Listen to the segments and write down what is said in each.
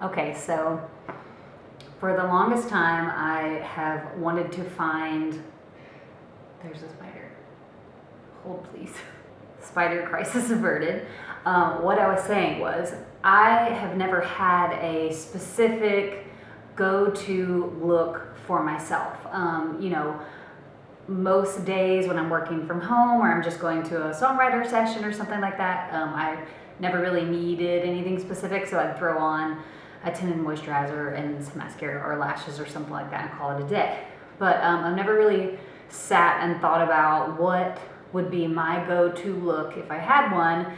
Okay, so for the longest time, I have wanted to find, there's a spider, hold please, spider crisis averted. What I was saying was, I have never had a specific go-to look for myself. You know, most days when I'm working from home or I'm just going to a songwriter session or something like that, I never really needed anything specific, so I'd throw on a tinted moisturizer and some mascara or lashes or something like that and call it a day. But I've never really sat and thought about what would be my go-to look if I had one,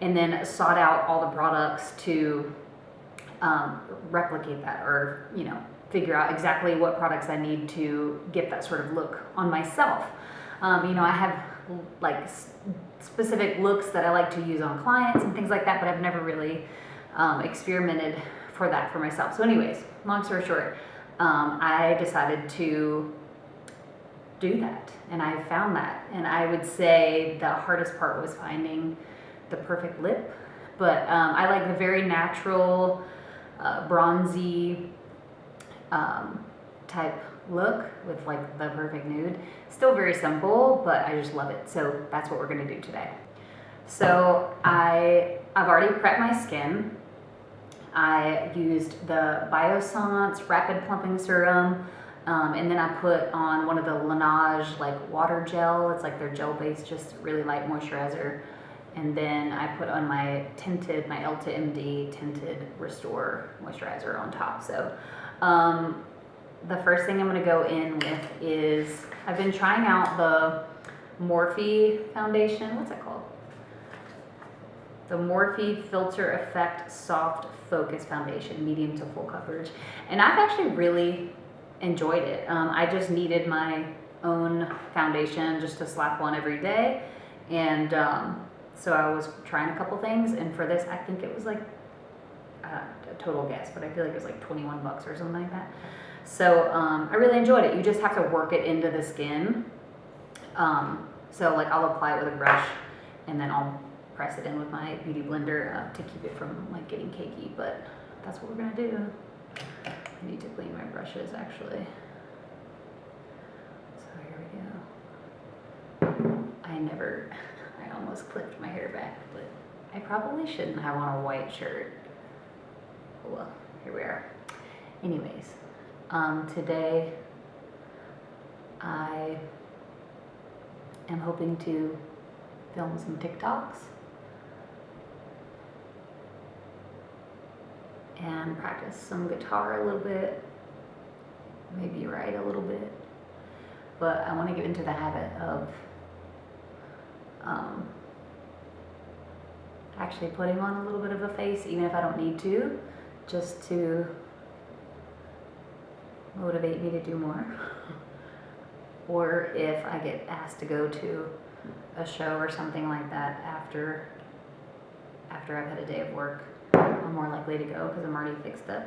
and then sought out all the products to replicate that, or, you know, figure out exactly what products I need to get that sort of look on myself. You know, I have like specific looks that I like to use on clients and things like that, but I've never really experimented for that for myself. So anyways, long story short, I decided to do that, and I found that. And I would say the hardest part was finding the perfect lip, but I like the very natural, bronzy type look with like the perfect nude. Still very simple, but I just love it. So that's what we're gonna do today. So I've already prepped my skin. I used the Biossance Rapid Plumping Serum, and then I put on one of the Laneige like water gel. It's like their gel based, just really light moisturizer. And then I put on my tinted, my Elta MD tinted Restore moisturizer on top. So the first thing I'm gonna go in with is, I've been trying out the Morphe foundation. What's that called? The Morphe Filter Effect Soft Focus Foundation, medium to full coverage. And I've actually really enjoyed it. I just needed my own foundation just to slap on every day. And so I was trying a couple things, and for this, I think it was like, a total guess, but I feel like it was like 21 bucks or something like that. So I really enjoyed it. You just have to work it into the skin. So like I'll apply it with a brush, and then I'll press it in with my beauty blender to keep it from like getting cakey, but that's what we're gonna do. I need to clean my brushes actually. So here we go. I almost clipped my hair back, but I probably shouldn't have on a white shirt. Well, here we are. Anyways, today I am hoping to film some TikToks and practice some guitar a little bit, maybe write a little bit, but I want to get into the habit of actually putting on a little bit of a face, even if I don't need to, just to motivate me to do more. Or if I get asked to go to a show or something like that after I've had a day of work, I'm more likely to go because I'm already fixed up.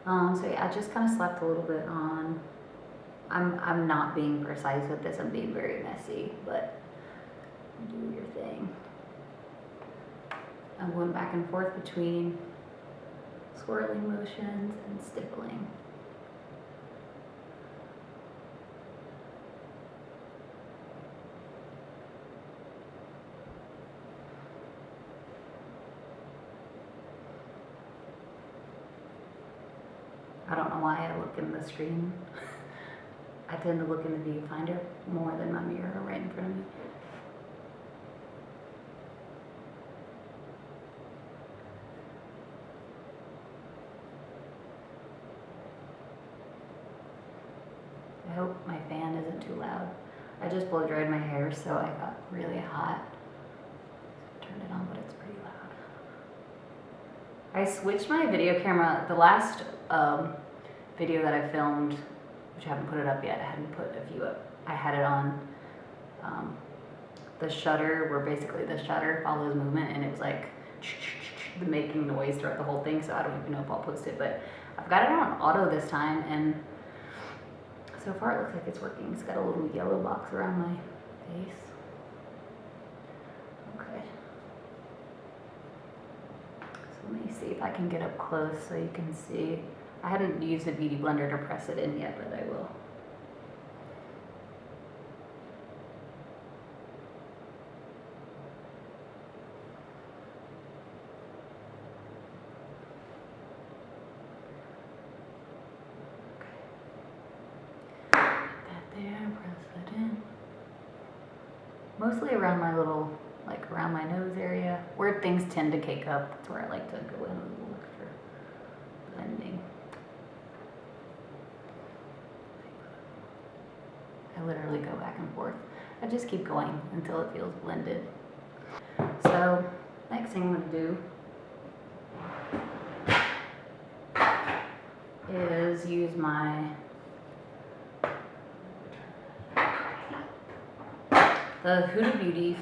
So yeah, I just kind of slapped a little bit on. I'm not being precise with this. I'm being very messy, but do your thing. I'm going back and forth between swirling motions and stippling. I don't know why I look in the screen. I tend to look in the viewfinder more than my mirror right in front of me. I hope my fan isn't too loud. I just blow dried my hair, so I got really hot. Turned it on, but it's pretty loud. I switched my video camera. The last video that I filmed, which I haven't put it up yet, I hadn't put a few up. I had it on the shutter, where basically the shutter follows movement, and it was like making noise throughout the whole thing, so I don't even know if I'll post it, but I've got it on auto this time, and so far it looks like it's working. It's got a little yellow box around my face. Okay. let me see if I can get up close so you can see. I hadn't used a beauty blender to press it in yet, but I will. Press it in. Mostly around my little, like around my nose area, where things tend to cake up. That's where I like to go in a little extra blending. I literally go back and forth. I just keep going until it feels blended. So, next thing I'm going to do is use my the Huda Beauty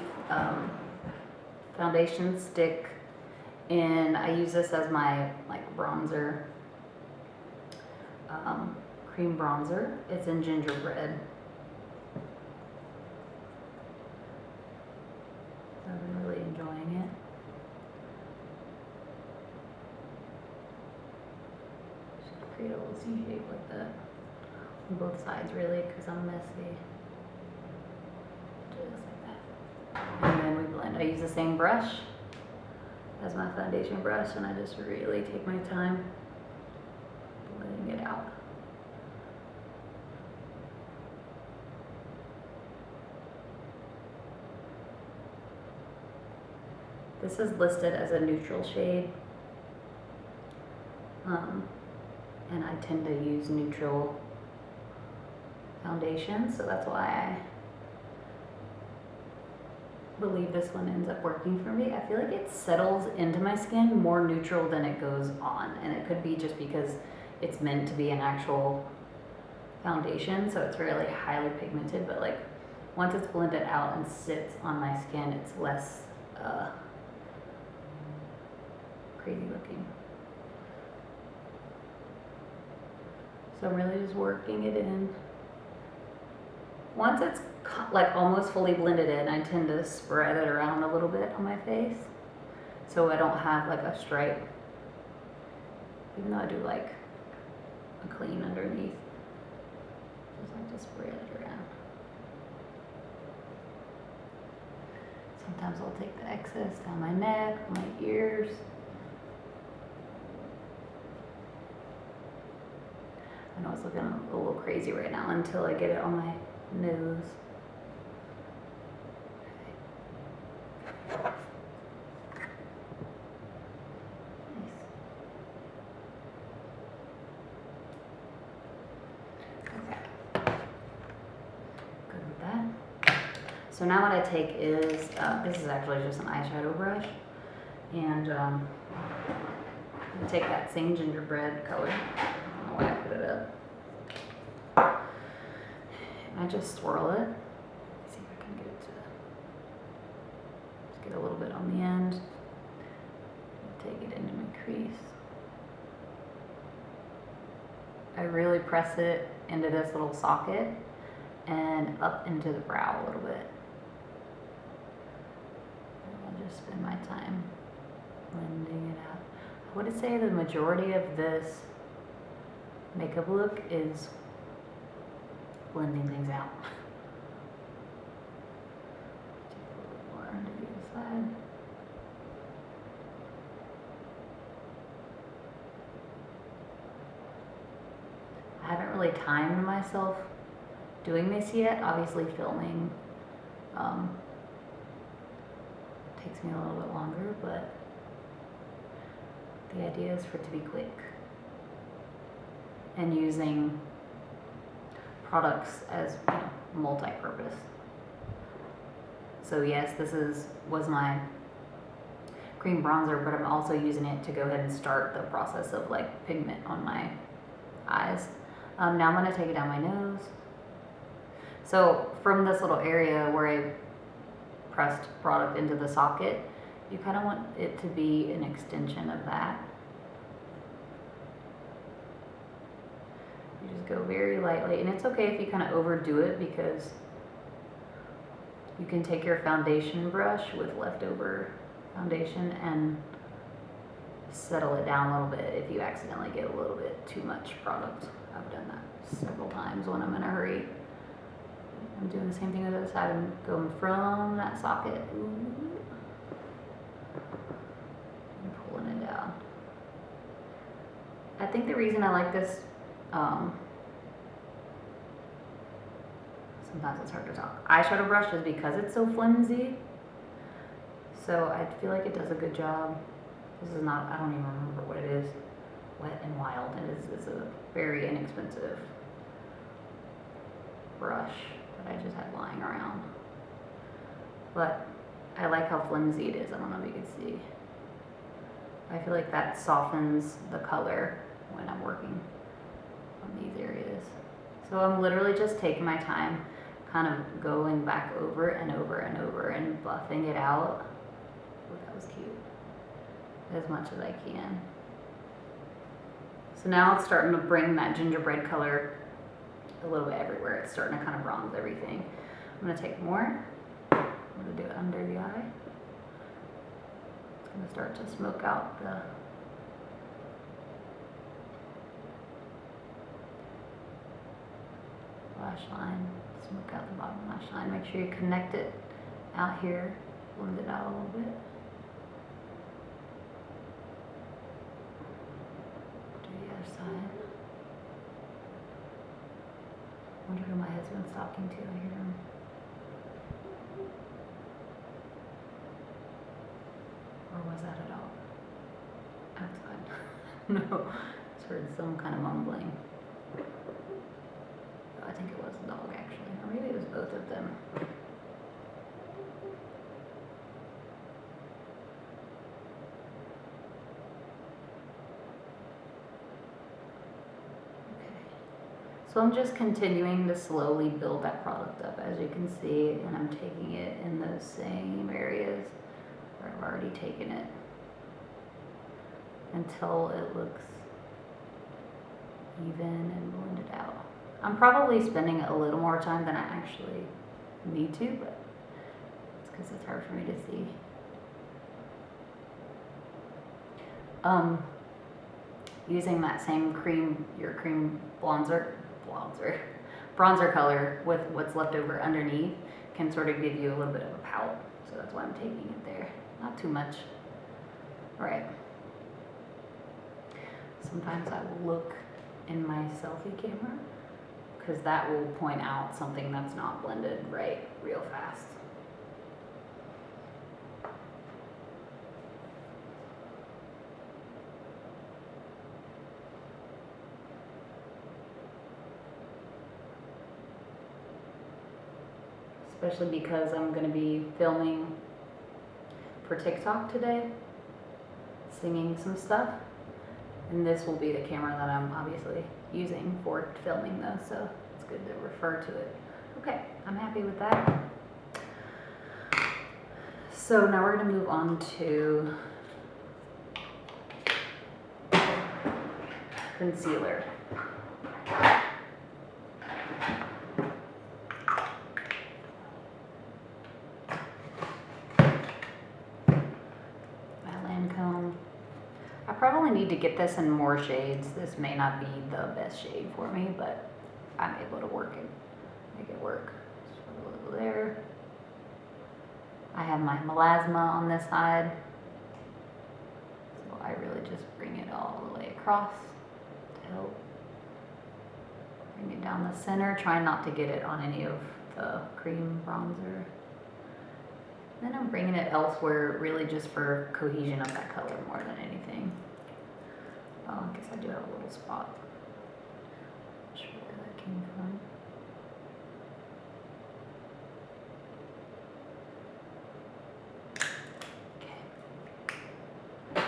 foundation stick, and I use this as my like bronzer, cream bronzer. It's in Gingerbread. I've been really enjoying it. Just create a little C shape like that on both sides, really, because I'm messy. Just like that. And then we blend. I use the same brush as my foundation brush, and I just really take my time blending it out. This is listed as a neutral shade, and I tend to use neutral foundation, so that's why I believe this one ends up working for me. I feel like it settles into my skin more neutral than it goes on, and it could be just because it's meant to be an actual foundation, so it's really highly pigmented, but like once it's blended out and sits on my skin, it's less crazy looking. So I'm really just working it in. Once it's like almost fully blended in, I tend to spread it around a little bit on my face so I don't have like a stripe, even though I do like a clean underneath. Just like to spread it around. Sometimes I'll take the excess down my neck, or my ears. I know it's looking a little crazy right now until I get it on my nose. Okay. Nice. Okay. Good with that. So now what I take is, this is actually just an eyeshadow brush, and I take that same gingerbread color. I don't know why I put it up. I just swirl it. Let's see if I can get it to just get a little bit on the end. Take it into my crease. I really press it into this little socket and up into the brow a little bit. I'll just spend my time blending it out. I would say the majority of this makeup look is blending things out. Take a little bit more onto the other side. I haven't really timed myself doing this yet. Obviously filming takes me a little bit longer, but the idea is for it to be quick. And using products as multi-purpose. So yes, this was my cream bronzer, but I'm also using it to go ahead and start the process of like pigment on my eyes. Now I'm going to take it down my nose. So from this little area where I pressed product into the socket, you kind of want it to be an extension of that. You just go very lightly, and it's okay if you kind of overdo it, because you can take your foundation brush with leftover foundation and settle it down a little bit if you accidentally get a little bit too much product. I've done that several times when I'm in a hurry. I'm doing the same thing on the other side. I'm going from that socket. Ooh. I'm pulling it down. I think the reason I like this, sometimes it's hard to talk, eyeshadow brush is because it's so flimsy. So I feel like it does a good job. This is not, I don't even remember what it is. Wet and Wild. It's a very inexpensive brush that I just had lying around. But I like how flimsy it is. I don't know if you can see. I feel like that softens the color when I'm working on these areas. So I'm literally just taking my time, kind of going back over and over and over and buffing it out. Oh, that was cute. As much as I can. So now it's starting to bring that gingerbread color a little bit everywhere. It's starting to kind of bronze everything. I'm going to take more. I'm going to do it under the eye. It's going to start to smoke out the lash line. Smoke out the bottom lash line. Make sure you connect it out here. Blend it out a little bit. Do the other side. I wonder who my husband's talking to. I hear him. Or was that a dog? Outside. No, I heard some kind of mumbling. I think it was a dog actually, or maybe it was both of them. So I'm just continuing to slowly build that product up, as you can see, and I'm taking it in those same areas where I've already taken it until it looks even and blended out. I'm probably spending a little more time than I actually need to, but it's because it's hard for me to see. Using that same your cream bronzer color with what's left over underneath can sort of give you a little bit of a pout. So that's why I'm taking it there. Not too much. All right. Sometimes I will look in my selfie camera because that will point out something that's not blended right real fast. Especially because I'm going to be filming for TikTok today, singing some stuff, and this will be the camera that I'm obviously using for filming though, so it's good to refer to it. Okay, I'm happy with that. So now we're going to move on to concealer. Probably need to get this in more shades. This may not be the best shade for me, but I'm able to make it work. Just put a little there. I have my melasma on this side, so I really just bring it all the way across to help bring it down the center. Try not to get it on any of the cream bronzer. Then I'm bringing it elsewhere, really just for cohesion of that color more than anything. Oh, I guess I do have a little spot. Not sure where that came from. Okay.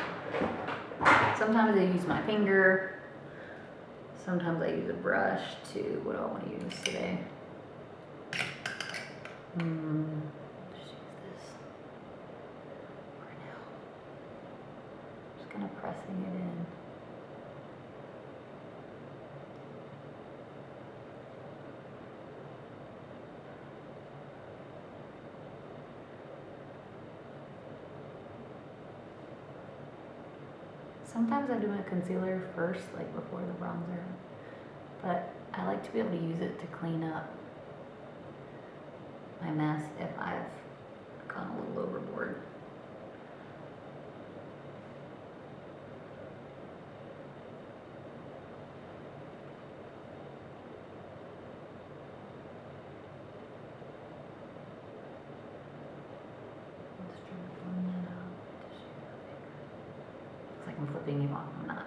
Sometimes I use my finger. Sometimes I use a brush too. What do I want to use today? Let's use this for now. Just kind of pressing it in. Sometimes I do my concealer first, like before the bronzer, but I like to be able to use it to clean up my mess if I've gone a little overboard. Just trying to blend that out to shape my finger. Looks like I'm flipping you off, I'm not.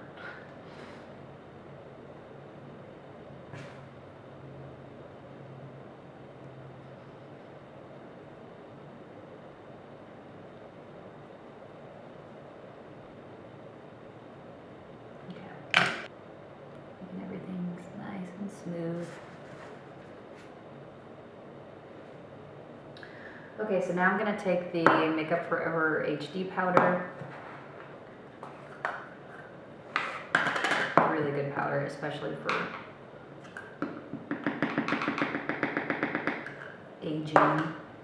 Making everything's nice and smooth. Okay, so now I'm going to take the Makeup Forever HD powder. Really good powder, especially for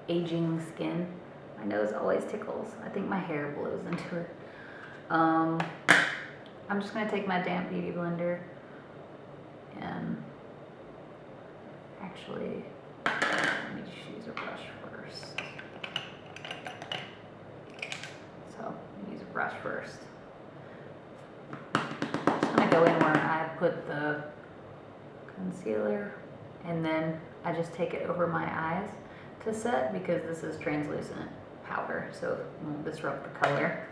aging skin. My nose always tickles. I think my hair blows into it. I'm just going to take my damp beauty blender and actually, let me just use a brush first. So, I'm gonna use a brush first. I'm just gonna go in where I put the concealer, and then I just take it over my eyes to set because this is translucent powder, so it won't disrupt the color.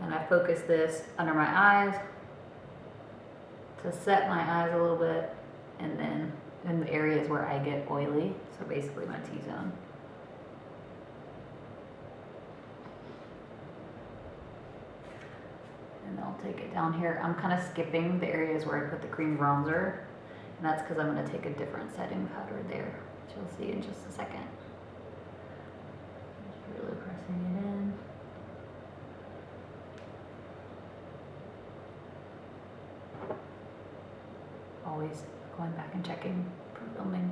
And I focus this under my eyes to set my eyes a little bit, and then in the areas where I get oily, so basically my T-zone. And I'll take it down here. I'm kind of skipping the areas where I put the cream bronzer, and that's because I'm going to take a different setting powder there, which you'll see in just a second. Just really pressing it in. Always going back and checking for filming.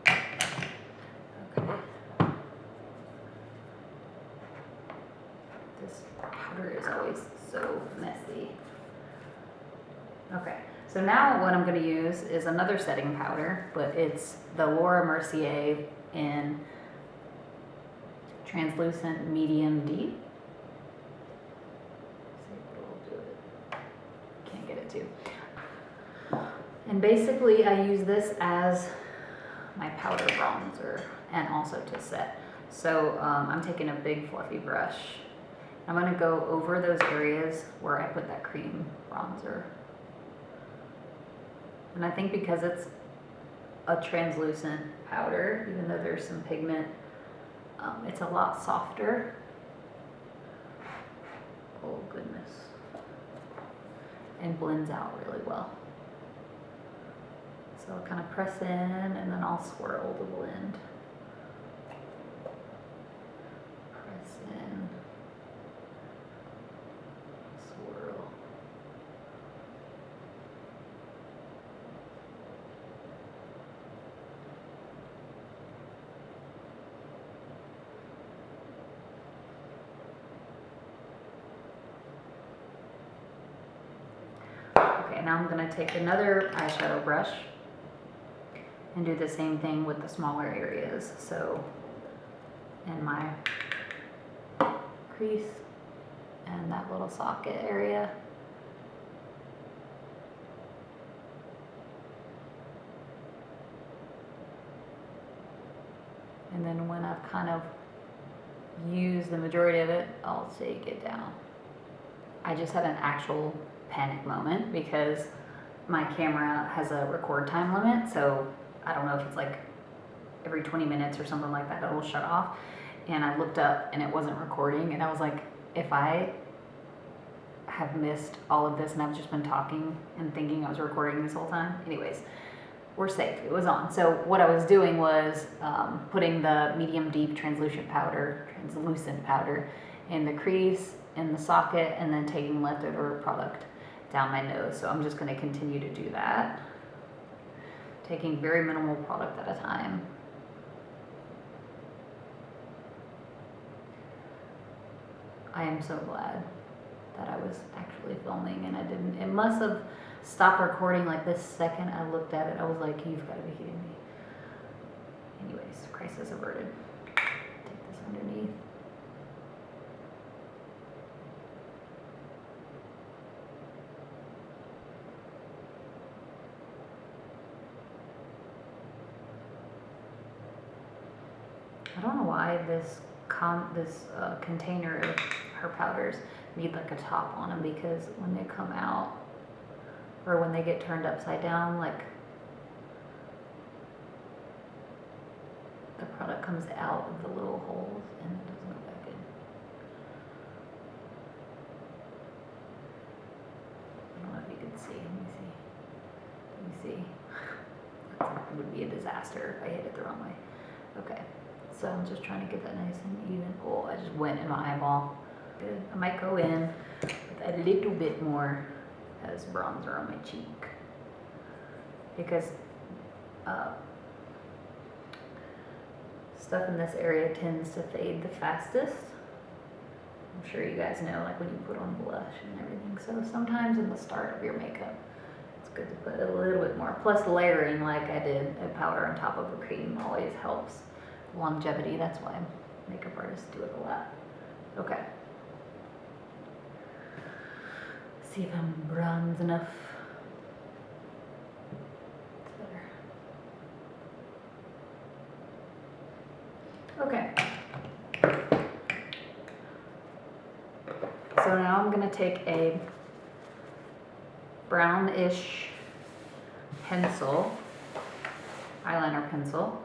Okay. This powder is always so messy. Okay, so now what I'm going to use is another setting powder, but it's the Laura Mercier in translucent medium deep. And basically I use this as my powder bronzer and also to set. So I'm taking a big fluffy brush. I'm going to go over those areas where I put that cream bronzer. And I think because it's a translucent powder, even though there's some pigment, it's a lot softer. Oh goodness. And blends out really well. So I'll kind of press in and then I'll swirl the blend. Press in, swirl. Okay, now I'm going to take another eyeshadow brush and do the same thing with the smaller areas. So in my crease and that little socket area. And then when I've kind of used the majority of it, I'll take it down. I just had an actual panic moment because my camera has a record time limit, so I don't know if it's like every 20 minutes or something like that, it will shut off. And I looked up and it wasn't recording, and I was like, if I have missed all of this and I've just been talking and thinking I was recording this whole time. Anyways, we're safe, it was on. So what I was doing was putting the medium deep translucent powder in the crease, in the socket, and then taking leftover product down my nose. So I'm just going to continue to do that, taking very minimal product at a time. I am so glad that I was actually filming and I didn't. It must have stopped recording like the second I looked at it. I was like, you've got to be kidding me. Anyways, crisis averted. Take this underneath. I don't know why this container of her powders need like a top on them, because when they come out or when they get turned upside down, like the product comes out of the little holes and it doesn't go back in. I don't know if you can see. Let me see. That would be a disaster if I hit it the wrong way. Okay. So I'm just trying to get that nice and even. Oh, I just went in my eyeball. Good. I might go in with a little bit more as bronzer on my cheek, because stuff in this area tends to fade the fastest. I'm sure you guys know, like when you put on blush and everything. So sometimes in the start of your makeup, it's good to put a little bit more. Plus layering, like I did, a powder on top of a cream always helps longevity. That's why makeup artists do it a lot. Okay. See if I'm bronze enough. It's better. Okay. So now I'm going to take a brownish pencil, eyeliner pencil.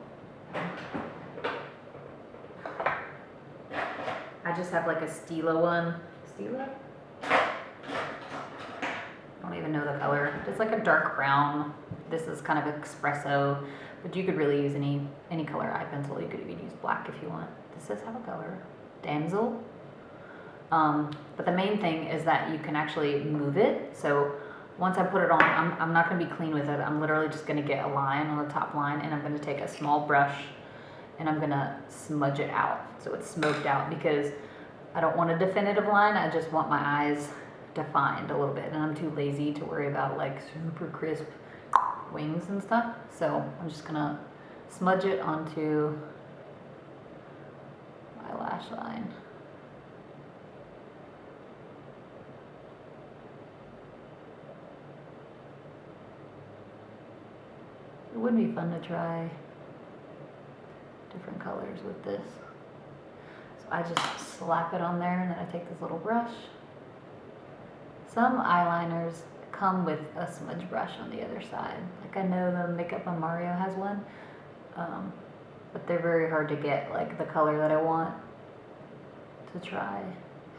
I just have like a Stila one. Stila? I don't even know the color. It's like a dark brown. This is kind of espresso, but you could really use any color eye pencil. You could even use black if you want. This does have a color. Damsel. But the main thing is that you can actually move it. So once I put it on, I'm not going to be clean with it. I'm literally just going to get a line on the top line, and I'm going to take a small brush and I'm going to smudge it out so it's smoked out, because I don't want a definitive line. I just want my eyes defined a little bit, and I'm too lazy to worry about like super crisp wings and stuff. So I'm just going to smudge it onto my lash line. It would be fun to try different colors with this. So I just slap it on there, and then I take this little brush. Some eyeliners come with a smudge brush on the other side. Like I know the Makeup on Mario has one, but they're very hard to get. Like the color that I want to try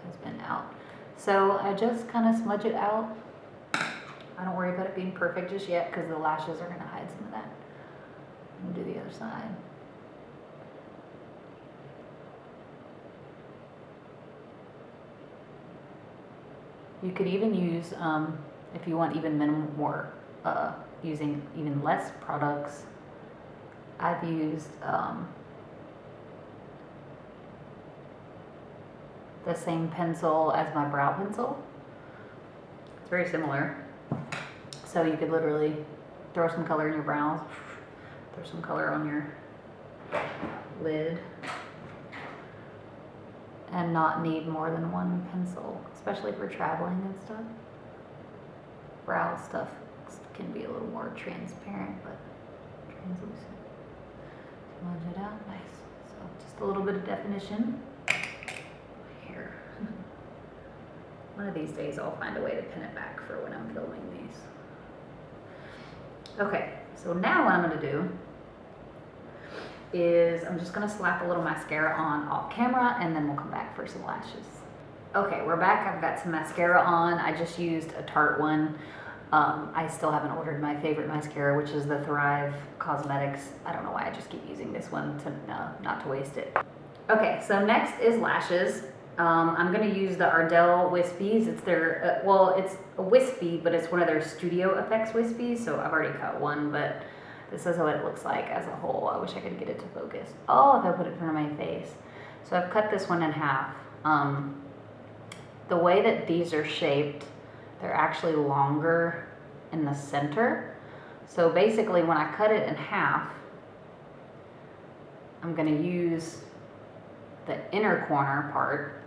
has been out. So I just kind of smudge it out. I don't worry about it being perfect just yet, because the lashes are going to hide some of that. I'm going to do the other side. You could even use, if you want even more, using even less products, I've used the same pencil as my brow pencil. It's very similar. So you could literally throw some color in your brows, throw some color on your lid, and not need more than one pencil, especially for traveling and stuff. Brow stuff can be a little more transparent, but translucent. Smudge it out, nice. So just a little bit of definition. Here. One of these days I'll find a way to pin it back for when I'm filming these. Okay, so now what I'm going to do is I'm just going to slap a little mascara on off camera, and then we'll come back for some lashes. Okay, we're back. I've got some mascara on. I just used a Tarte one. I still haven't ordered my favorite mascara, which is the Thrive Cosmetics. I don't know why I just keep using this one to not to waste it. Okay, so next is lashes. I'm going to use the Ardell Wispies. It's their, well, it's a wispy, but it's one of their Studio Effects wispies. So I've already cut one, but this is what it looks like as a whole. I wish I could get it to focus. Oh, if I put it in front of my face. So I've cut this one in half. the way that these are shaped, they're actually longer in the center. So basically when I cut it in half, I'm going to use the inner corner part.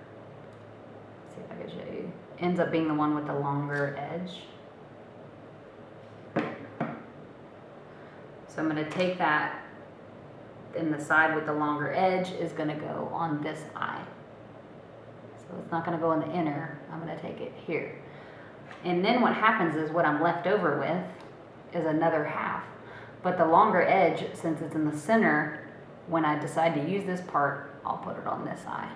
Let's see if I can show you. Ends up being the one with the longer edge. So I'm going to take that, and the side with the longer edge is going to go on this eye. So it's not going to go in the inner, I'm going to take it here. And then what happens is what I'm left over with is another half. But the longer edge, since it's in the center, when I decide to use this part, I'll put it on this eye.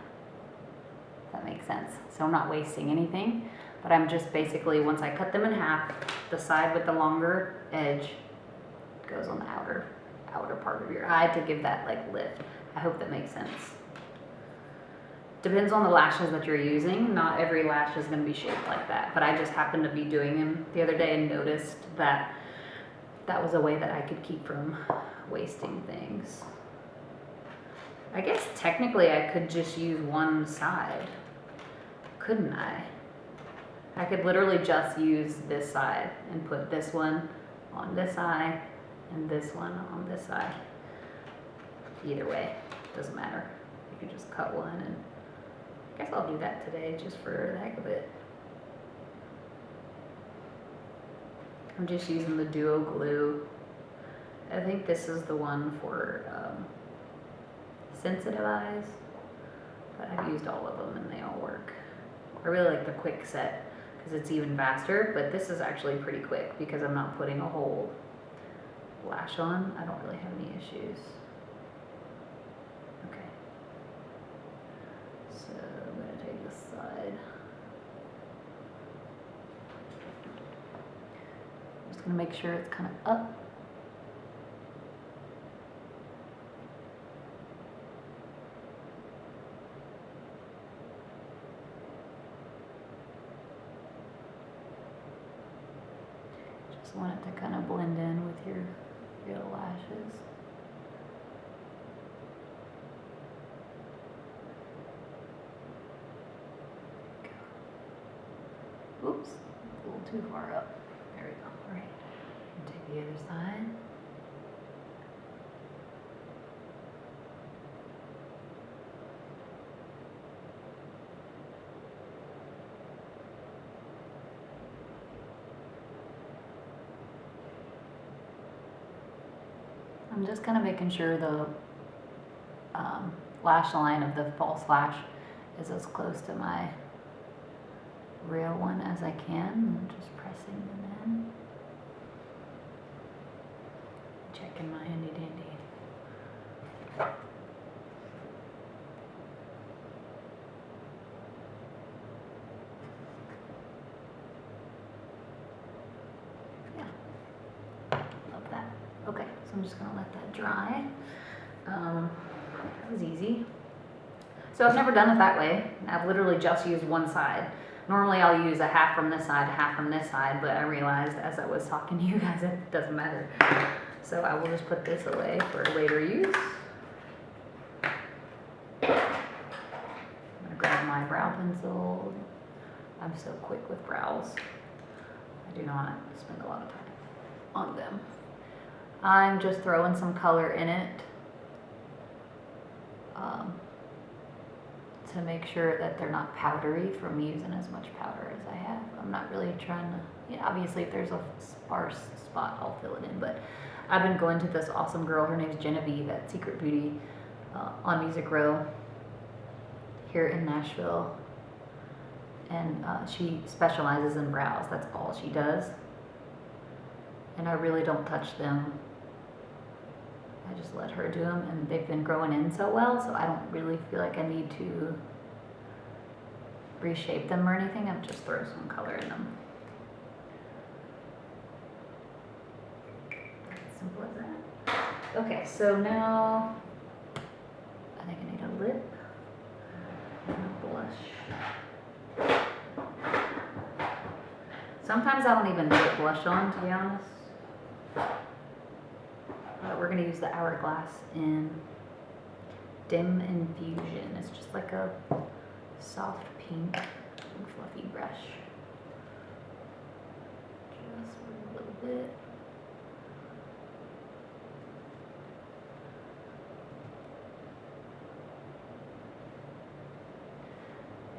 That makes sense. So I'm not wasting anything, but I'm just basically, once I cut them in half, the side with the longer edge goes on the outer part of your eye to give that like lift. I hope that makes sense. Depends on the lashes that you're using. Not every lash is going to be shaped like that, but I just happened to be doing them the other day and noticed that that was a way that I could keep from wasting things. I guess technically I could just use one side, couldn't I? I could literally just use this side and put this one on this eye and this one on this eye. Either way, doesn't matter. You could just cut one, and I guess I'll do that today just for the heck of it. I'm just using the Duo Glue. I think this is the one for sensitive eyes, but I've used all of them and they all work. I really like the quick set because it's even faster, but this is actually pretty quick because I'm not putting a whole lash on. I don't really have any issues. Okay, so I'm going to take this side. I'm just going to make sure it's kind of up. Just want it to kind of blend in with your real lashes. Oops, a little too far up. There we go. All right. And take the other side. I'm just kind of making sure the lash line of the false lash is as close to my real one as I can. I'm just pressing them in. Checking my handy dandy. Yeah, love that. Okay, so I'm just gonna let that dry. That was easy. So I've never done it that way. I've literally just used one side. Normally I'll use a half from this side, a half from this side, but I realized as I was talking to you guys, it doesn't matter. So I will just put this away for later use. I'm gonna grab my brow pencil. I'm so quick with brows. I do not spend a lot of time on them. I'm just throwing some color in it to make sure that they're not powdery from using as much powder as I have. I'm not really trying to, obviously if there's a sparse spot, I'll fill it in, but I've been going to this awesome girl, her name's Genevieve at Secret Beauty on Music Row here in Nashville, and she specializes in brows. That's all she does, and I really don't touch them. I just let her do them, and they've been growing in so well, so I don't really feel like I need to reshape them or anything. I'll just throw some color in them. As simple as that. Okay, so now I think I need a lip and a blush. Sometimes I don't even put blush on, to be honest. We're going to use the Hourglass in Dim Infusion. It's just like a soft pink. big fluffy brush. Just a little bit.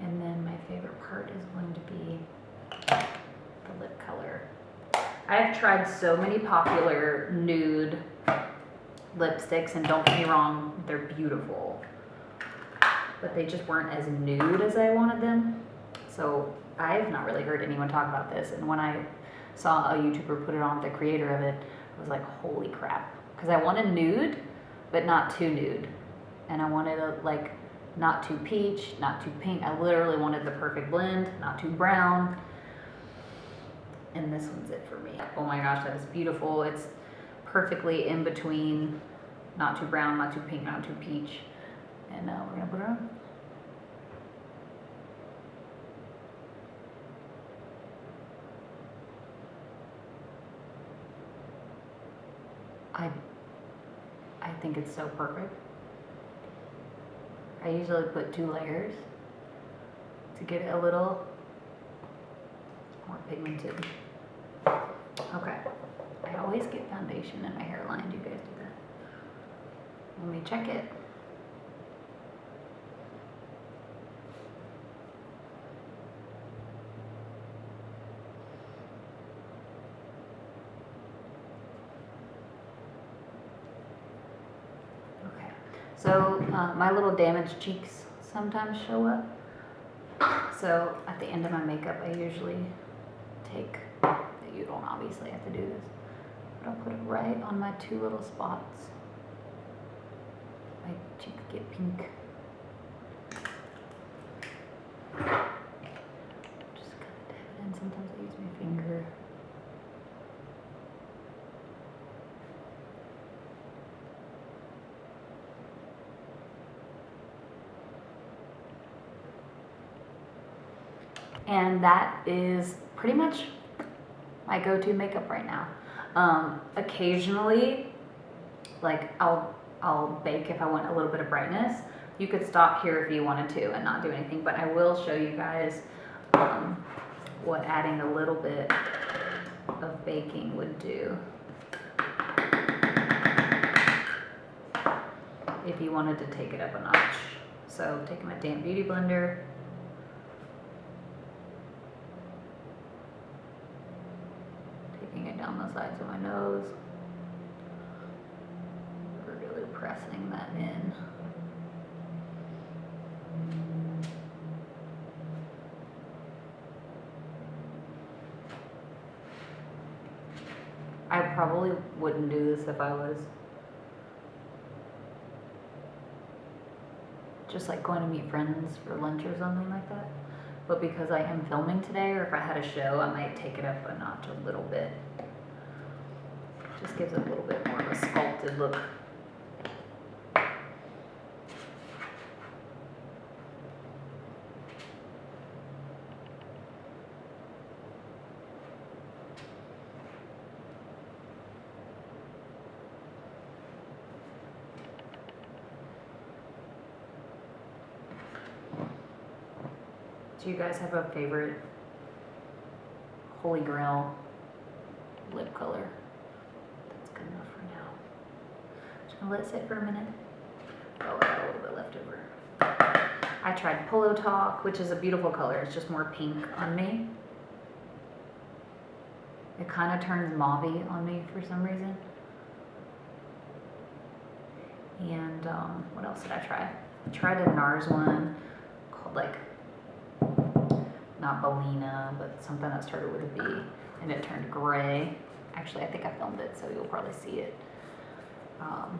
And then my favorite part is going to be the lip color. I have tried so many popular nude lipsticks, and don't get me wrong, they're beautiful. But they just weren't as nude as I wanted them. So I've not really heard anyone talk about this. And when I saw a YouTuber put it on, the creator of it, I was like, holy crap. Because I wanted nude, but not too nude. And I wanted a, like, not too peach, not too pink. I literally wanted the perfect blend, not too brown. And this one's it for me. Oh my gosh, that is beautiful. It's perfectly in between, not too brown, not too pink, not too peach. And we're gonna put it on. I think it's so perfect. I usually put 2 layers to get it a little more pigmented. Okay, I always get foundation in my hairline. Do you guys do that? Let me check it. So my little damaged cheeks sometimes show up. So at the end of my makeup, I usually take, you don't obviously have to do this, but I'll put it right on my 2 little spots. My cheeks get pink. Just kind of dab it in. Sometimes I use my finger. And that is pretty much my go-to makeup right now. Occasionally, like I'll bake if I want a little bit of brightness. You could stop here if you wanted to and not do anything, but I will show you guys what adding a little bit of baking would do if you wanted to take it up a notch. So taking my damp beauty blender, taking it down the sides of my nose, really pressing that in. I probably wouldn't do this if I was just like going to meet friends for lunch or something like that. But because I am filming today, or if I had a show, I might take it up a notch a little bit. Just gives it a little bit more of a sculpted look. Do you guys have a favorite Holy Grail lip color? That's good enough for now. Just gonna let it sit for a minute. Oh, I got a little bit left over. I tried Polo Talk, which is a beautiful color. It's just more pink on me. It kind of turns mauve-y on me for some reason. And what else did I try? I tried a NARS one called like, not Belina, but something that started with a B, and it turned gray. Actually, I think I filmed it, so you'll probably see it. So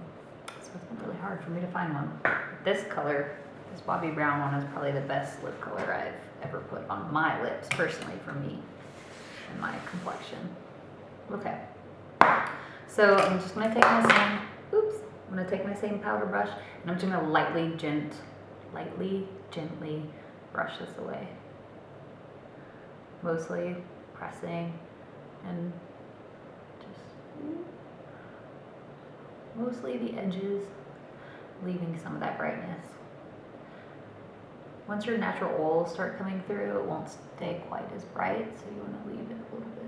it's been really hard for me to find one. This color, this Bobby Brown one, is probably the best lip color I've ever put on my lips, personally, for me and my complexion. Okay. So I'm just gonna take my same, I'm gonna take my same powder brush, and I'm just gonna lightly, gently brush this away. Mostly pressing and just mostly the edges, leaving some of that brightness. once your natural oils start coming through, it won't stay quite as bright, so you want to leave it a little bit.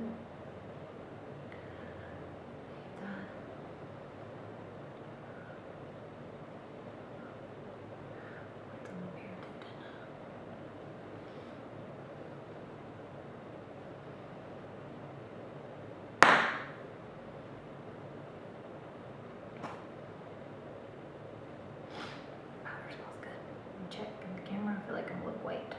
Check in the camera. I feel like I'm a little white.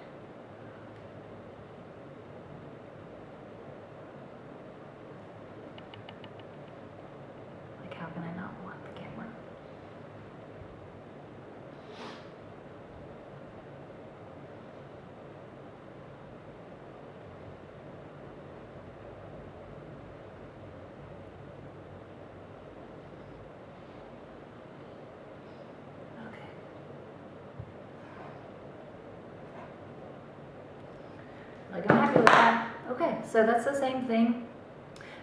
Like, how can I not block the camera? Like, I'm happy with that. Okay, so that's the same thing,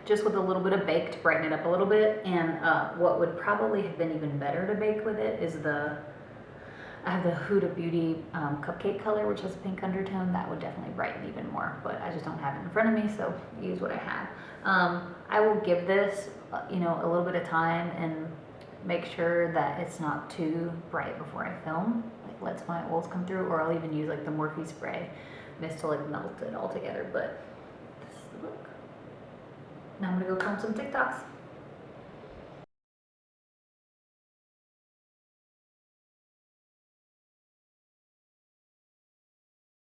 just with a little bit of bake to brighten it up a little bit. And what would probably have been even better to bake with it is I have the Huda Beauty cupcake color, which has a pink undertone. That would definitely brighten even more, but I just don't have it in front of me, so use what I have. I will give this, a little bit of time and make sure that it's not too bright before I film. Like, lets my oils come through, or I'll even use like the Morphe spray mist to like melt it all together. But this is the look. Now I'm gonna go film some TikToks.